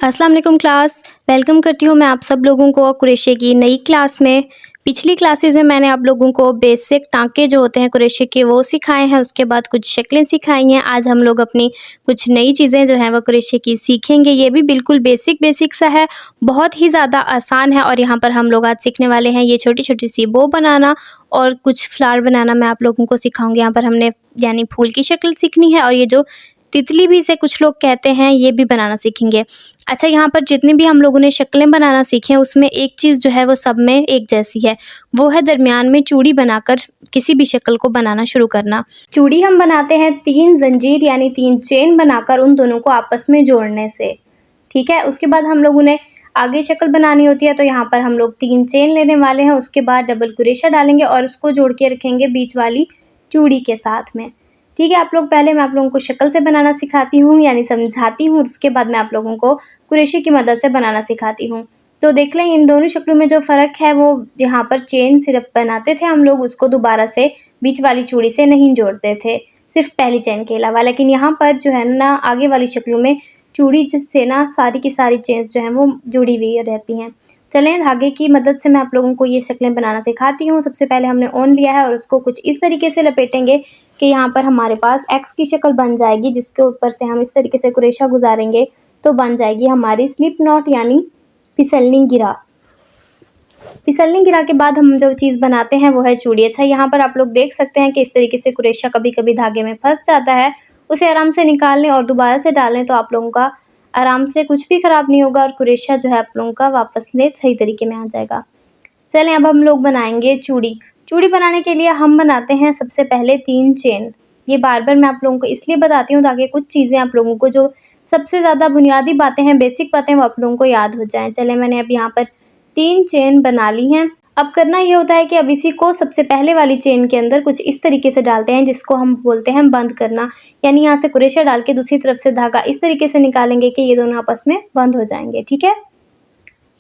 अस्सलाम वालेकुम class. Welcome करती हूँ मैं आप सब लोगों को कुरेशे की नई क्लास में। पिछली क्लासेस में मैंने आप लोगों को बेसिक टाँके जो होते हैं कुरेशे के वो सिखाए हैं, उसके बाद कुछ शक्लें सिखाई हैं। आज हम लोग अपनी कुछ नई चीज़ें जो हैं वो कुरेशे की सीखेंगे। ये भी बिल्कुल बेसिक सा है, बहुत ही ज़्यादा आसान है। और यहाँ पर हम लोग आज सीखने वाले हैं ये छोटी-छोटी सी बो बनाना और कुछ फ्लावर बनाना मैं आप लोगों को सिखाऊँगी। यहाँ पर हमने यानी फूल की शक्ल सीखनी है और ये जो तितली भी इसे कुछ लोग कहते हैं ये भी बनाना सीखेंगे। अच्छा, यहाँ पर जितनी भी हम लोगों ने शक्लें बनाना सीखी हैं उसमें एक चीज़ जो है वो सब में एक जैसी है, वो है दरमियान में चूड़ी बनाकर किसी भी शक्ल को बनाना शुरू करना। चूड़ी हम बनाते हैं 3 जंजीर यानी 3 चेन बनाकर उन दोनों को आपस में जोड़ने से, ठीक है। उसके बाद हम लोगों ने आगे शक्ल बनानी होती है, तो यहाँ पर हम लोग 3 चेन लेने वाले हैं। उसके बाद डबल कुरेशा डालेंगे और उसको जोड़ के रखेंगे बीच वाली चूड़ी के साथ में, ठीक है। पहले मैं आप लोगों को शक्ल से बनाना सिखाती हूँ यानी समझाती हूँ, उसके बाद मैं आप लोगों को कुरेशे की मदद से बनाना सिखाती हूँ। तो देख लें इन दोनों शक्लों में जो फ़र्क है वो यहाँ पर चेन सिर्फ बनाते थे हम लोग, उसको दोबारा से बीच वाली चूड़ी से नहीं जोड़ते थे, सिर्फ पहली चेन के अलावा। लेकिन यहाँ पर जो है ना आगे वाली शक्लों में चूड़ी से ना सारी की सारी चेन्स जो हैं वो जुड़ी हुई रहती हैं। चलें धागे की मदद से मैं आप लोगों को ये शक्लें बनाना सिखाती हूँ। सबसे पहले हमने ऊन लिया है और उसको कुछ इस तरीके से लपेटेंगे कि यहाँ पर हमारे पास एक्स की शक्ल बन जाएगी, जिसके ऊपर से हम इस तरीके से कुरेशा गुजारेंगे तो बन जाएगी हमारी स्लिप नॉट यानी फिसलनी गिरा। फिसलनी गिरा के बाद हम जो चीज़ बनाते हैं वो है चूड़ी। अच्छा, यहाँ पर आप लोग देख सकते हैं कि इस तरीके से कुरेशा कभी कभी धागे में फंस जाता है, उसे आराम से निकाल लें और दोबारा से डालें तो आप लोगों का आराम से कुछ भी ख़राब नहीं होगा और कुरेशा जो है आप लोगों का वापस से सही तरीके में आ जाएगा। चलें अब हम लोग बनाएंगे चूड़ी। चूड़ी बनाने के लिए हम बनाते हैं सबसे पहले 3 चेन। ये बार-बार मैं आप लोगों को इसलिए बताती हूँ ताकि कुछ चीज़ें आप लोगों को जो सबसे ज़्यादा बुनियादी बातें हैं, बेसिक बातें वो आप लोगों को याद हो जाएँ। चलें मैंने अब यहाँ पर 3 चेन बना ली हैं। अब करना ये होता है कि अब इसी को सबसे पहले वाली चेन के अंदर कुछ इस तरीके से डालते हैं जिसको हम बोलते हैं बंद करना। यानी यहाँ से कुरेशा डाल के दूसरी तरफ से धागा इस तरीके से निकालेंगे कि ये दोनों आपस में बंद हो जाएंगे, ठीक है।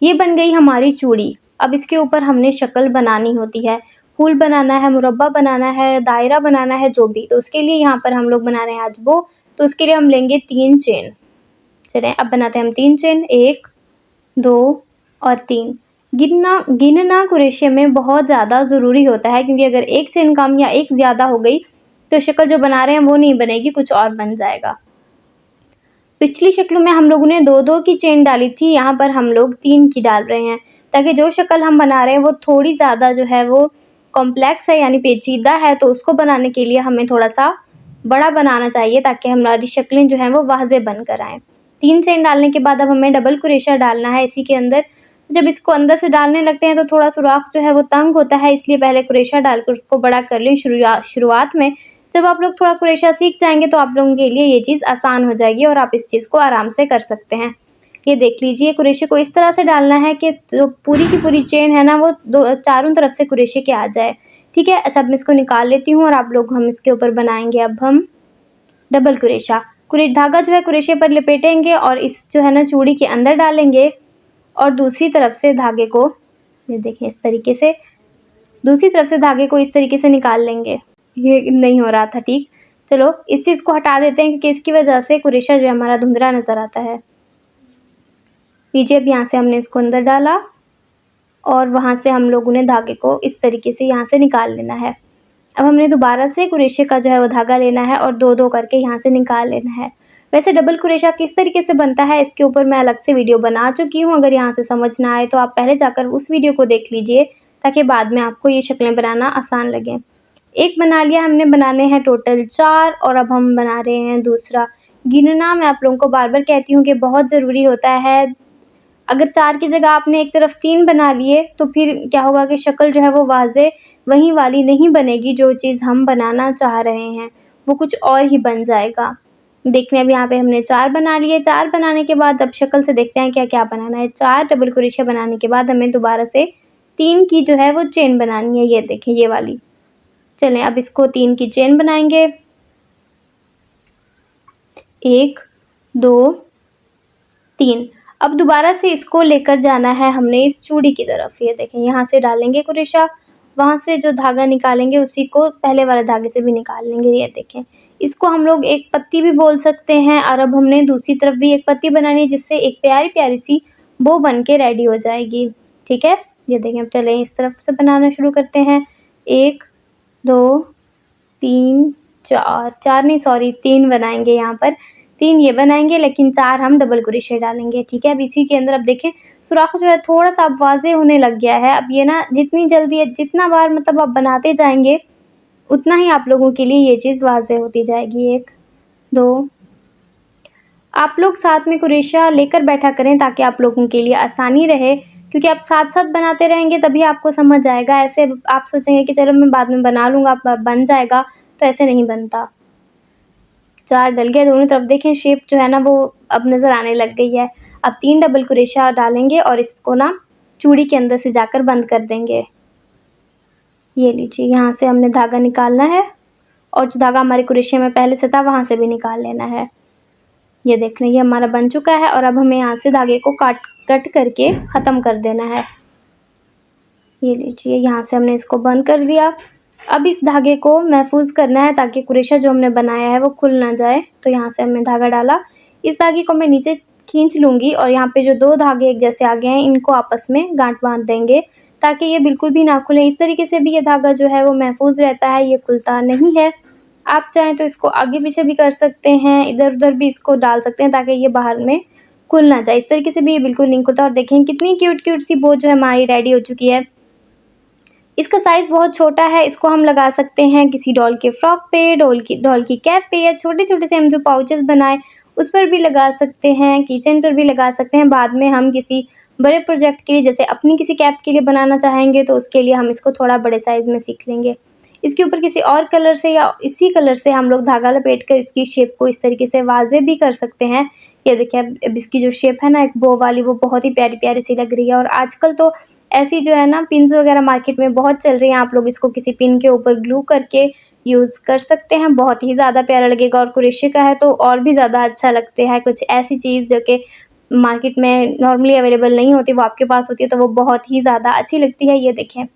ये बन गई हमारी चूड़ी। अब इसके ऊपर हमने शक्ल बनानी होती है, फूल बनाना है, मुरब्बा बनाना है, दायरा बनाना है, जो भी। तो उसके लिए यहाँ पर हम लोग बना रहे हैं आज वो, तो उसके लिए हम लेंगे 3 चेन। चलें अब बनाते हैं हम 3 चेन, 1 2 और 3। गिनना कुरेशे में बहुत ज़्यादा ज़रूरी होता है, क्योंकि अगर एक चेन कम या एक ज़्यादा हो गई तो शक्ल जो बना रहे हैं वो नहीं बनेगी, कुछ और बन जाएगा। पिछली शक्लों में हम लोगों ने 2-2 की चेन डाली थी, यहाँ पर हम लोग 3 की डाल रहे हैं ताकि जो शक्ल हम बना रहे हैं वो थोड़ी ज़्यादा जो है वो कॉम्प्लेक्स है यानी पेचीदा है, तो उसको बनाने के लिए हमें थोड़ा सा बड़ा बनाना चाहिए ताकि हमारी शक्लें जो हैं वो वाज़ेह बनकर आएँ। 3 चेन डालने के बाद अब हमें डबल कुरेशा डालना है इसी के अंदर। जब इसको अंदर से डालने लगते हैं तो थोड़ा सुराख जो है वो तंग होता है, इसलिए पहले कुरेशा डालकर उसको बड़ा कर लें शुरुआत में। जब आप लोग थोड़ा कुरेशा सीख जाएंगे तो आप लोगों के लिए ये चीज़ आसान हो जाएगी और आप इस चीज़ को आराम से कर सकते हैं। ये देख लीजिए, कुरेशे को इस तरह से डालना है कि जो पूरी की पूरी चेन है ना वो चारों तरफ से कुरेशे के आ जाए, ठीक है। अच्छा, अब मैं इसको निकाल लेती हूँ और आप लोग हम इसके ऊपर बनाएंगे अब हम डबल कुरेशा। धागा जो है कुरेशे पर लपेटेंगे और इस जो है ना चूड़ी के अंदर डालेंगे और दूसरी तरफ से धागे को, ये देखिए, इस तरीके से दूसरी तरफ से धागे को इस तरीके से निकाल लेंगे। ये नहीं हो रहा था ठीक, चलो इस चीज़ को हटा देते हैं क्योंकि इसकी वजह से कुरेशा जो है हमारा धुंधला नज़र आता है। लीजिए, अब यहाँ से हमने इसको अंदर डाला और वहाँ से हम लोगों ने धागे को इस तरीके से यहाँ से निकाल लेना है। अब हमने दोबारा से कुरेशे का जो है वो धागा लेना है और 2-2 करके यहाँ से निकाल लेना है। वैसे डबल कुरेशा किस तरीके से बनता है इसके ऊपर मैं अलग से वीडियो बना चुकी हूँ, अगर यहाँ से समझ ना आए तो आप पहले जाकर उस वीडियो को देख लीजिए ताकि बाद में आपको ये शक्लें बनाना आसान लगे। एक बना लिया हमने, बनाने हैं टोटल 4 और अब हम बना रहे हैं दूसरा। गिनना मैं आप लोगों को बार-बार कहती हूँ कि बहुत ज़रूरी होता है। अगर 4 की जगह आपने एक तरफ 3 बना लिए तो फिर क्या होगा कि शक्ल जो है वो वाज़ेह वही वाली नहीं बनेगी, जो चीज़ हम बनाना चाह रहे हैं वो कुछ और ही बन जाएगा। देखने अब यहाँ पे हमने 4 बना लिए। 4 बनाने के बाद अब शक्ल से देखते हैं क्या-क्या बनाना है। 4 डबल कुरेशा बनाने के बाद हमें दोबारा से 3 की जो है वो चेन बनानी है, ये देखें ये वाली। चलें अब इसको 3 की चेन बनाएंगे, 1 2 3। अब दोबारा से इसको लेकर जाना है हमने इस चूड़ी की तरफ। ये देखें, यहाँ से डालेंगे कुरेशा, वहाँ से जो धागा निकालेंगे उसी को पहले वाले धागे से भी निकाल लेंगे। ये देखें, इसको हम लोग एक पत्ती भी बोल सकते हैं। और अब हमने दूसरी तरफ भी एक पत्ती बनानी है, जिससे एक प्यारी प्यारी सी बो बन के रेडी हो जाएगी। ठीक है, ये देखें। अब चलें इस तरफ से बनाना शुरू करते हैं। 1 2 3 4, 4 नहीं सॉरी 3 बनाएंगे यहाँ पर। 3 ये बनाएंगे, लेकिन 4 हम डबल क्रोशे डालेंगे। ठीक है, अब इसी के अंदर अब देखें सुराख जो है थोड़ा सा अब वाज़ेह होने लग गया है। अब ये ना जितनी जल्दी जितना बार मतलब आप बनाते जाएंगे, उतना ही आप लोगों के लिए ये चीज़ वाज़ेह होती जाएगी। 1 2 आप लोग साथ में क्रोशिया लेकर बैठा करें, ताकि आप लोगों के लिए आसानी रहे, क्योंकि आप साथ-साथ बनाते रहेंगे तभी आपको समझ आएगा। ऐसे आप सोचेंगे कि चलो मैं बाद में बना लूँगा, बन जाएगा, तो ऐसे नहीं बनता। 4 डल गए दोनों तरफ। देखें शेप जो है ना वो अब नज़र आने लग गई है। अब 3 डबल क्रोशिया डालेंगे और इसको ना चूड़ी के अंदर से जाकर बंद कर देंगे। ये लीजिए, यहाँ से हमने धागा निकालना है, और जो धागा हमारे क्रोशिया में पहले से था वहाँ से भी निकाल लेना है। ये देख लें, ये हमारा बन चुका है। और अब हमें यहाँ से धागे को कट करके ख़त्म कर देना है। ये लीजिए, यहाँ से हमने इसको बंद कर दिया। अब इस धागे को महफूज करना है, ताकि क्रोशिया जो हमने बनाया है वो खुल ना जाए। तो यहाँ से हमने धागा डाला। इस धागे को मैं नीचे खींच लूँगी, और यहाँ पे जो 2 धागे एक जैसे आ गए हैं, इनको आपस में गांठ बांध देंगे, ताकि ये बिल्कुल भी ना खुले। इस तरीके से भी ये धागा जो है वो महफूज रहता है, ये खुलता नहीं है। आप चाहें तो इसको आगे पीछे भी कर सकते हैं, इधर उधर भी इसको डाल सकते हैं, ताकि ये बाहर में खुल ना जाए। इस तरीके से भी ये बिल्कुल नहीं खुलता। और देखें कितनी क्यूट क्यूट सी बो जो है हमारी रेडी हो चुकी है। इसका साइज़ बहुत छोटा है, इसको हम लगा सकते हैं किसी डॉल के फ्रॉक पे, डॉल की कैप पे, या छोटे-छोटे से हम जो पाउचेस बनाए उस पर भी लगा सकते हैं, किचन पर भी लगा सकते हैं। बाद में हम किसी बड़े प्रोजेक्ट के लिए, जैसे अपनी किसी कैप के लिए बनाना चाहेंगे, तो उसके लिए हम इसको थोड़ा बड़े साइज़ में सीख लेंगे। इसके ऊपर किसी और कलर से या इसी कलर से हम लोग धागा लपेट कर इसकी शेप को इस तरीके से वाज़ेह भी कर सकते हैं। ये देखिए, अब इसकी जो शेप है ना एक बो वाली, वो बहुत ही प्यारी-प्यारी सी लग रही है। और आजकल तो ऐसी जो है ना पिन्स वगैरह मार्केट में बहुत चल रही हैं। आप लोग इसको किसी पिन के ऊपर ग्लू करके यूज़ कर सकते हैं, बहुत ही ज़्यादा प्यारा लगेगा। और क्रोशिया का है तो और भी ज़्यादा अच्छा लगते हैं। कुछ ऐसी चीज़ जो कि मार्केट में नॉर्मली अवेलेबल नहीं होती, वो आपके पास होती है, तो वो बहुत ही ज़्यादा अच्छी लगती है। ये देखें,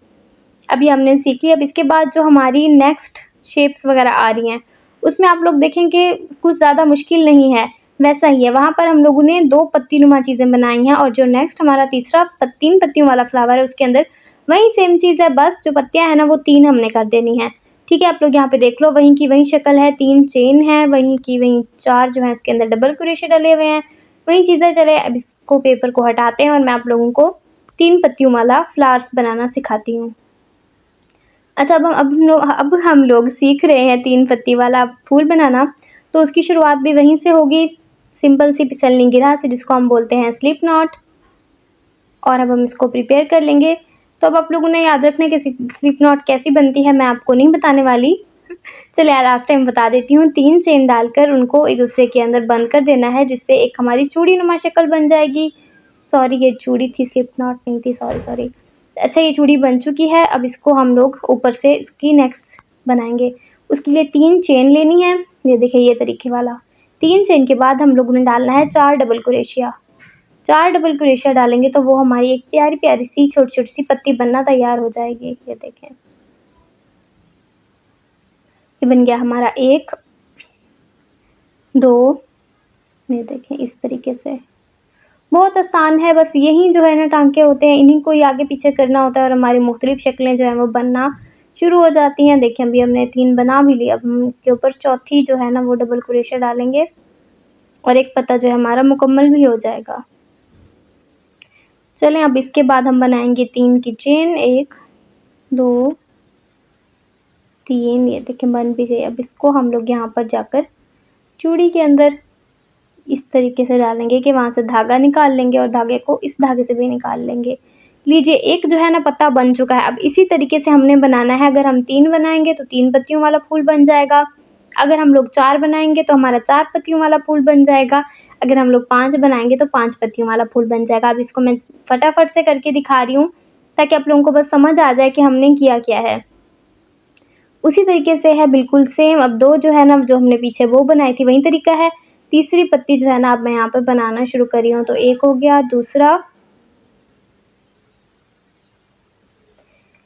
अभी हमने सीख लिया। अब इसके बाद जो हमारी नेक्स्ट शेप्स वगैरह आ रही हैं, उसमें आप लोग देखें कि कुछ ज़्यादा मुश्किल नहीं है, वैसा ही है। वहाँ पर हम लोगों ने 2 पत्तीनुमा चीज़ें बनाई हैं, और जो नेक्स्ट हमारा तीसरा 3 पत्तियों वाला फ्लावर है, उसके अंदर वही सेम चीज़ है, बस जो पत्तियाँ हैं ना वो 3 हमने कर देनी है। ठीक है, आप लोग यहाँ पे देख लो, वहीं की वहीं शक्ल है, 3 चेन है, वहीं की वहीं 4 जो है उसके अंदर डबल क्रोशिया डले हुए हैं, वही चीज़ें। चले अब इसको पेपर को हटाते हैं, और मैं आप लोगों को 3 पत्तियों वाला फ्लावर्स बनाना सिखाती हूँ। अच्छा, अब हम लोग सीख रहे हैं 3 पत्ती वाला फूल बनाना, तो उसकी शुरुआत भी वहीं से होगी, सिंपल सी फिसलनी गिरह से, जिसको हम बोलते हैं स्लिप नॉट। और अब हम इसको प्रिपेयर कर लेंगे। तो अब आप लोगों ने याद रखना है कि स्लिप नॉट कैसी बनती है, मैं आपको नहीं बताने वाली। चलिए यार, लास्ट टाइम बता देती हूँ। 3 चेन डालकर उनको एक दूसरे के अंदर बंद कर देना है, जिससे एक हमारी चूड़ी नुमा शक्ल बन जाएगी। सॉरी, ये चूड़ी थी, स्लिप नॉट नहीं थी, सॉरी। अच्छा, ये चूड़ी बन चुकी है। अब इसको हम लोग ऊपर से इसकी नेक्स्ट बनाएंगे। उसके लिए 3 चेन लेनी है। ये देखिए, ये तरीके वाला 3 चेन के बाद हम लोगों ने डालना है 4 डबल क्रोशिया। 4 डबल क्रोशिया डालेंगे तो वो हमारी एक प्यारी प्यारी सी छोटी छोटी सी पत्ती बनना तैयार हो जाएगी। ये देखें, ये बन गया हमारा 1 2। ये देखें, इस तरीके से बहुत आसान है। बस यही जो है ना टांके होते हैं, इन्हीं को ही आगे पीछे करना होता है, और हमारी मुख्तलिफ शक्लें जो हैं वो बनना शुरू हो जाती हैं। देखिए, अभी हमने 3 बना भी ली। अब हम इसके ऊपर चौथी जो है ना वो डबल क्रोशिया डालेंगे, और एक पत्ता जो है हमारा मुकम्मल भी हो जाएगा। चलें, अब इसके बाद हम बनाएंगे 3 की चेन, 1 2 3। ये देखें, बन भी गई। अब इसको हम लोग यहाँ पर जाकर चूड़ी के अंदर इस तरीके से डालेंगे कि वहाँ से धागा निकाल लेंगे, और धागे को इस धागे से भी निकाल लेंगे। लीजिए, एक जो है ना पत्ता बन चुका है। अब इसी तरीके से हमने बनाना है। अगर हम 3 बनाएंगे तो 3 पत्तियों वाला फूल बन जाएगा। अगर हम लोग 4 बनाएंगे तो हमारा 4 पत्तियों वाला फूल बन जाएगा। अगर हम लोग 5 बनाएंगे तो 5 पत्तियों वाला फूल बन जाएगा। अब इसको मैं फटाफट से करके दिखा रही हूँ, ताकि आप लोगों को बस समझ आ जाए कि हमने किया क्या है। उसी तरीके से है, बिल्कुल सेम। अब 2 जो है ना, जो हमने पीछे वो बनाई थी, वही तरीका है। तीसरी पत्ती जो है ना, अब मैं यहाँ पे बनाना शुरू कर रही हूँ। तो 1 हो गया, दूसरा,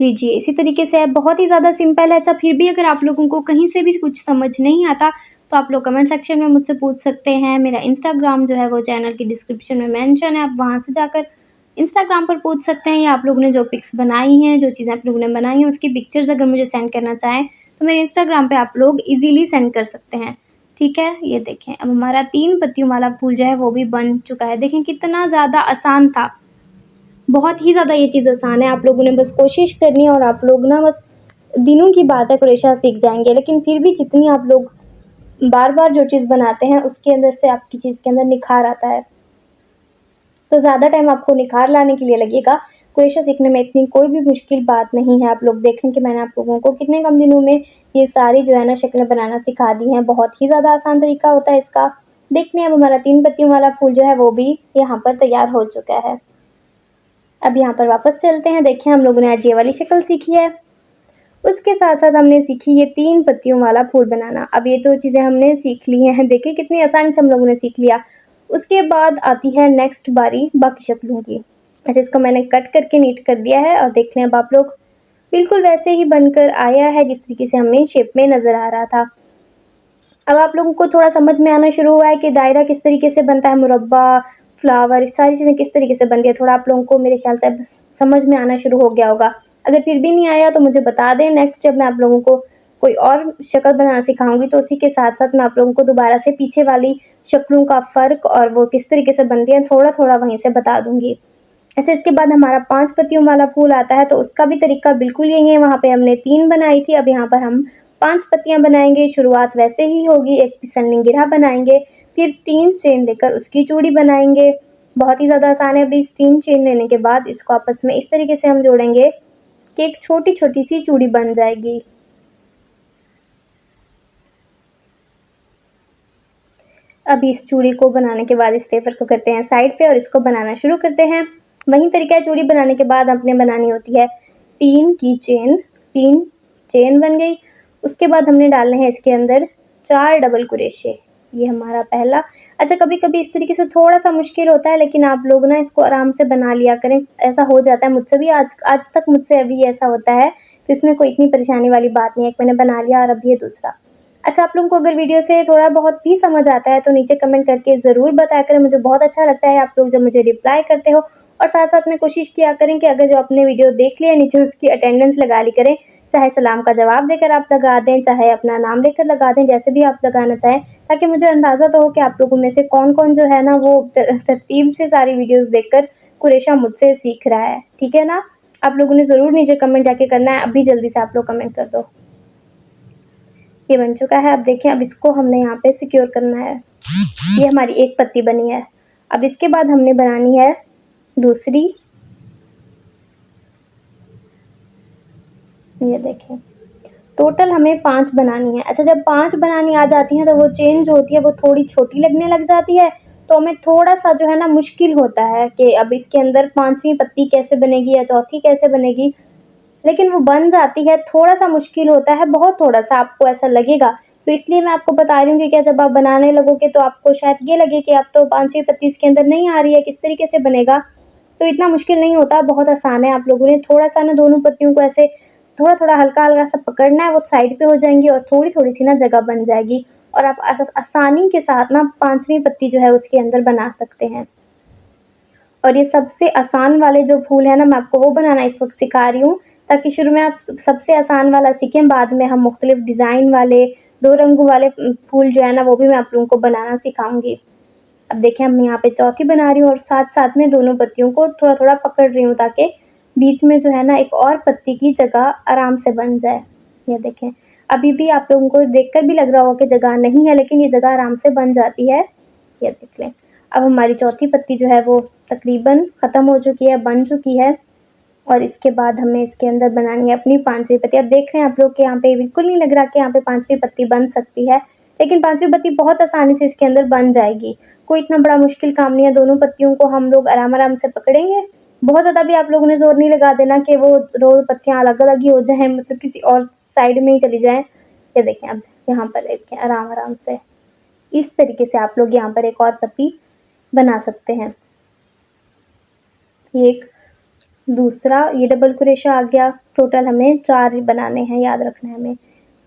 लीजिए इसी तरीके से है, बहुत ही ज़्यादा सिंपल है। अच्छा फिर भी अगर आप लोगों को कहीं से भी कुछ समझ नहीं आता तो आप लोग कमेंट सेक्शन में मुझसे पूछ सकते हैं। मेरा इंस्टाग्राम जो है वो चैनल की डिस्क्रिप्शन में मेंशन है, आप वहाँ से जाकर इंस्टाग्राम पर पूछ सकते हैं, या आप लोगों ने जो पिक्स बनाई हैं, जो चीज़ें आप लोगों ने बनाई हैं उसकी पिक्चर्स अगर मुझे सेंड करना चाहें तो मेरे इंस्टाग्राम पे आप लोग ईज़िली सेंड कर सकते हैं। ठीक है, ये देखें अब हमारा 3 पत्तियों वाला फूल जो है वो भी बन चुका है। देखें कितना ज़्यादा आसान था, बहुत ही ज़्यादा ये चीज़ आसान है। आप लोगों ने बस कोशिश करनी है और आप लोग ना बस दिनों की बात है क्रोशा सीख जाएँगे। लेकिन फिर भी जितनी आप लोग बार-बार जो चीज़ बनाते हैं उसके अंदर से आपकी चीज़ के अंदर निखार आता है। तो ज़्यादा टाइम आपको निखार लाने के लिए लगेगा। क्रोशा सीखने में इतनी कोई भी मुश्किल बात नहीं है। आप लोग देखें कि मैंने आप लोगों को कितने कम दिनों में ये सारी जो है ना शक्लें बनाना सिखा दी हैं। बहुत ही ज़्यादा आसान तरीका होता है इसका। देखते हैं अब हमारा 3 पत्तियों वाला फूल जो है वो भी यहाँ पर तैयार हो चुका है। अब यहाँ पर वापस चलते हैं। देखिए हम लोगों ने आज ये वाली शक्ल सीखी है, उसके साथ-साथ हमने सीखी ये 3 पत्तियों वाला फूल बनाना। अब ये 2 चीज़ें हमने सीख ली हैं। देखिए कितनी आसानी से हम लोगों ने सीख लिया। उसके बाद आती है नेक्स्ट बारी बाकी शक्लों की। अच्छा इसको मैंने कट करके नीट कर दिया है और देख लें अब आप लोग बिल्कुल वैसे ही बनकर आया है जिस तरीके से हमें शेप में नज़र आ रहा था। अब आप लोगों को थोड़ा समझ में आना शुरू हुआ है कि दायरा किस तरीके से बनता है, मुरब्बा, फ्लावर सारी चीज़ें किस तरीके से बनती है। थोड़ा आप लोगों को मेरे ख्याल से अब समझ में आना शुरू हो गया होगा। अगर फिर भी नहीं आया तो मुझे बता दें, नेक्स्ट जब मैं आप लोगों को कोई और शक्ल बनाना सिखाऊँगी तो उसी के साथ-साथ मैं आप लोगों को दोबारा से पीछे वाली शक्लों का फ़र्क और वो किस तरीके से बनती है थोड़ा-थोड़ा वहीं से बता दूँगी। अच्छा इसके बाद हमारा 5 पत्तियों वाला फूल आता है तो उसका भी तरीका बिल्कुल यही है। वहाँ पे हमने 3 बनाई थी, अब यहाँ पर हम 5 पत्तियाँ बनाएँगे। शुरुआत वैसे ही होगी, एक फिसलनी गिरहा बनाएँगे, फिर 3 चेन लेकर उसकी चूड़ी बनाएँगे। बहुत ही ज़्यादा आसान है। अभी इस 3 चेन लेने के बाद इसको आपस में इस तरीके से हम जोड़ेंगे कि एक छोटी-छोटी सी चूड़ी बन जाएगी। अब इस चूड़ी को बनाने के बाद इस पेपर को करते हैं साइड पे और इसको बनाना शुरू करते हैं। वही तरीका है, चूड़ी बनाने के बाद आपने बनानी होती है 3 की चेन, 3 चेन बन गई। उसके बाद हमने डालने हैं इसके अंदर 4 डबल क्रोशे, ये हमारा पहला। अच्छा कभी-कभी इस तरीके से थोड़ा-सा मुश्किल होता है लेकिन आप लोग ना इसको आराम से बना लिया करें, ऐसा हो जाता है मुझसे भी आज तक मुझसे अभी ऐसा होता है, तो इसमें कोई इतनी परेशानी वाली बात नहीं है। एक मैंने बना लिया और अब ये दूसरा। अच्छा आप लोगों को अगर वीडियो से थोड़ा बहुत भी समझ आता है तो नीचे कमेंट करके ज़रूर बताया करें, मुझे बहुत अच्छा लगता है आप लोग जब मुझे रिप्लाई करते हो। और साथ-साथ में कोशिश किया करें कि अगर जो आपने वीडियो देख लिया नीचे उसकी अटेंडेंस लगा ली करें, चाहे सलाम का जवाब देकर आप लगा दें, चाहे अपना नाम लेकर लगा दें, जैसे भी आप लगाना चाहें, ताकि मुझे अंदाज़ा तो हो कि आप लोगों में से कौन-कौन जो है ना वो तरतीब से सारी वीडियोज़ देखकर कुरेशा मुझसे सीख रहा है, ठीक है ना? आप लोगों ने ज़रूर नीचे कमेंट जाके करना है, अभी जल्दी से आप लोग कमेंट कर दो। ये बन चुका है। अब देखें, अब इसको हमने यहाँ पे सिक्योर करना है। ये हमारी एक पत्ती बनी है। अब इसके बाद हमने बनानी है दूसरी। ये देखें, टोटल हमें 5 बनानी है। अच्छा जब 5 बनानी आ जाती हैं तो वो चेन जो होती है वो थोड़ी छोटी लगने लग जाती है, तो हमें थोड़ा-सा जो है ना मुश्किल होता है कि अब इसके अंदर 5वीं पत्ती कैसे बनेगी या चौथी कैसे बनेगी। लेकिन वो बन जाती है, थोड़ा-सा मुश्किल होता है, बहुत थोड़ा-सा आपको ऐसा लगेगा। तो इसलिए मैं आपको बता रही हूँ कि क्या जब आप बनाने लगोगे तो आपको शायद ये लगे कि अब तो 5वीं पत्ती इसके अंदर नहीं आ रही है, किस तरीके से बनेगा? तो इतना मुश्किल नहीं होता, बहुत आसान है। आप लोगों ने थोड़ा-सा ना दोनों पत्तियों को ऐसे थोड़ा-थोड़ा, हल्का-हल्का सा पकड़ना है, वो साइड पे हो जाएँगी और थोड़ी-थोड़ी सी ना जगह बन जाएगी और आप आसानी के साथ ना 5वीं पत्ती जो है उसके अंदर बना सकते हैं। और ये सबसे आसान वाले जो फूल हैं ना, मैं आपको वो बनाना इस वक़्त सिखा रही हूँ, ताकि शुरू में आप सबसे आसान वाला सीखें, बाद में हम मुख्तलिफ़ डिज़ाइन वाले 2 रंगों वाले फूल जो है ना, वो भी मैं आप लोगों को बनाना सिखाऊँगी। अब देखें, मैं यहाँ पे चौथी बना रही हूँ और साथ-साथ में दोनों पत्तियों को थोड़ा-थोड़ा पकड़ रही हूँ, ताकि बीच में जो है ना, एक और पत्ती की जगह आराम से बन जाए। ये देखें, अभी भी आप लोगों को देखकर भी लग रहा होगा कि जगह नहीं है, लेकिन ये जगह आराम से बन जाती है। ये देख लें। अब हमारी चौथी पत्ती जो है वो तकरीबन ख़त्म हो चुकी है, बन चुकी है और इसके बाद हमें इसके अंदर बनानी है अपनी 5वीं पत्ती। अब देख रहे हैं आप लोग कि यहाँ पे बिल्कुल नहीं लग रहा कि यहाँ पे 5वीं पत्ती बन सकती है, लेकिन 5वीं पत्ती बहुत आसानी से इसके अंदर बन जाएगी। कोई इतना बड़ा मुश्किल काम नहीं है, दोनों पत्तियों को हम लोग आराम-आराम से पकड़ेंगे। बहुत ज़्यादा भी आप लोगों ने ज़ोर नहीं लगा देना कि वो 2 पत्तियाँ अलग-अलग ही हो जाएँ, मतलब किसी और साइड में ही चली जाएँ। ये देखें, अब यहाँ पर देखें आराम-आराम से, इस तरीके से आप लोग यहाँ पर एक और पत्ती बना सकते हैं। 1 दूसरा ये डबल क्रोशा आ गया। टोटल हमें 4 बनाने हैं, याद रखना है हमें,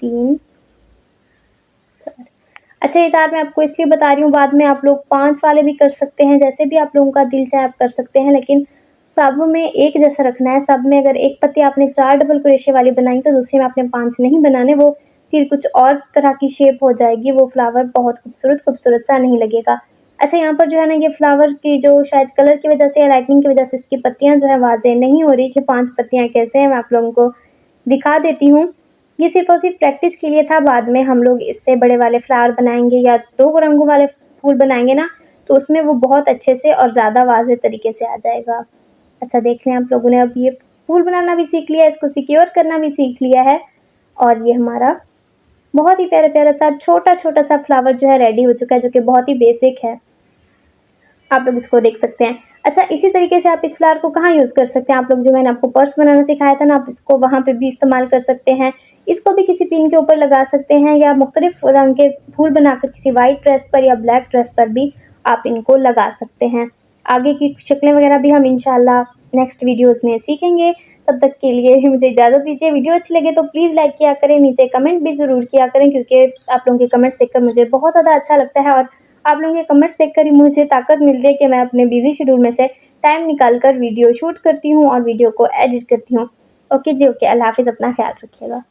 3 4। अच्छा ये 4 मैं आपको इसलिए बता रही हूँ, बाद में आप लोग 5 वाले भी कर सकते हैं, जैसे भी आप लोगों का दिल चाहे आप कर सकते हैं, लेकिन सब में एक जैसा रखना है। सब में अगर एक पत्ती आपने 4 डबल क्रोशे वाली बनाई तो दूसरे में आपने 5 नहीं बनाने, वो फिर कुछ और तरह की शेप हो जाएगी, वो फ्लावर बहुत खूबसूरत सा नहीं लगेगा। अच्छा यहाँ पर जो है ना, ये फ्लावर की जो शायद कलर की वजह से या लाइटनिंग की वजह से इसकी पत्तियाँ जो है वाज़ेह नहीं हो रही कि 5 पत्तियाँ कैसे हैं, मैं आप लोगों को दिखा देती हूँ। ये सिर्फ़ और सिर्फ प्रैक्टिस के लिए था, बाद में हम लोग इससे बड़े वाले फ्लावर बनाएँगे या 2 रंगों वाले फूल बनाएँगे ना, तो उसमें वो बहुत अच्छे से और ज़्यादा वाज़ेह तरीके से आ जाएगा। अच्छा देख लें आप लोगों ने अब ये फूल बनाना भी सीख लिया है, इसको सिक्योर करना भी सीख लिया है, और ये हमारा बहुत ही प्यारा-प्यारा सा छोटा-छोटा सा फ्लावर जो है रेडी हो चुका है, जो कि बहुत ही बेसिक है। आप लोग इसको देख सकते हैं। अच्छा इसी तरीके से आप इस फ्लावर को कहाँ यूज़ कर सकते हैं, आप लोग जो मैंने आपको पर्स बनाना सिखाया था ना, आप इसको वहाँ पे भी इस्तेमाल कर सकते हैं। इसको भी किसी पिन के ऊपर लगा सकते हैं, या मुख्तलिफ रंग के फूल बनाकर किसी वाइट ड्रेस पर या ब्लैक ड्रेस पर भी आप इनको लगा सकते हैं। आगे की शक्लें वगैरह भी हम इंशाल्लाह नेक्स्ट वीडियोज़ में सीखेंगे। तब तक के लिए मुझे इजाज़त दीजिए। वीडियो अच्छी लगे तो प्लीज़ लाइक किया करें, नीचे कमेंट भी ज़रूर किया करें, क्योंकि आप लोगों के कमेंट्स देखकर मुझे बहुत ज़्यादा अच्छा लगता है, और आप लोगों के कमेंट्स देखकर ही मुझे ताकत मिलती है कि मैं अपने बिज़ी शेड्यूल में से टाइम निकाल कर वीडियो शूट करती हूँ और वीडियो को एडिट करती हूँ। ओके जी, ओके, अल्लाह हाफ़िज़, अपना ख़्याल रखिएगा।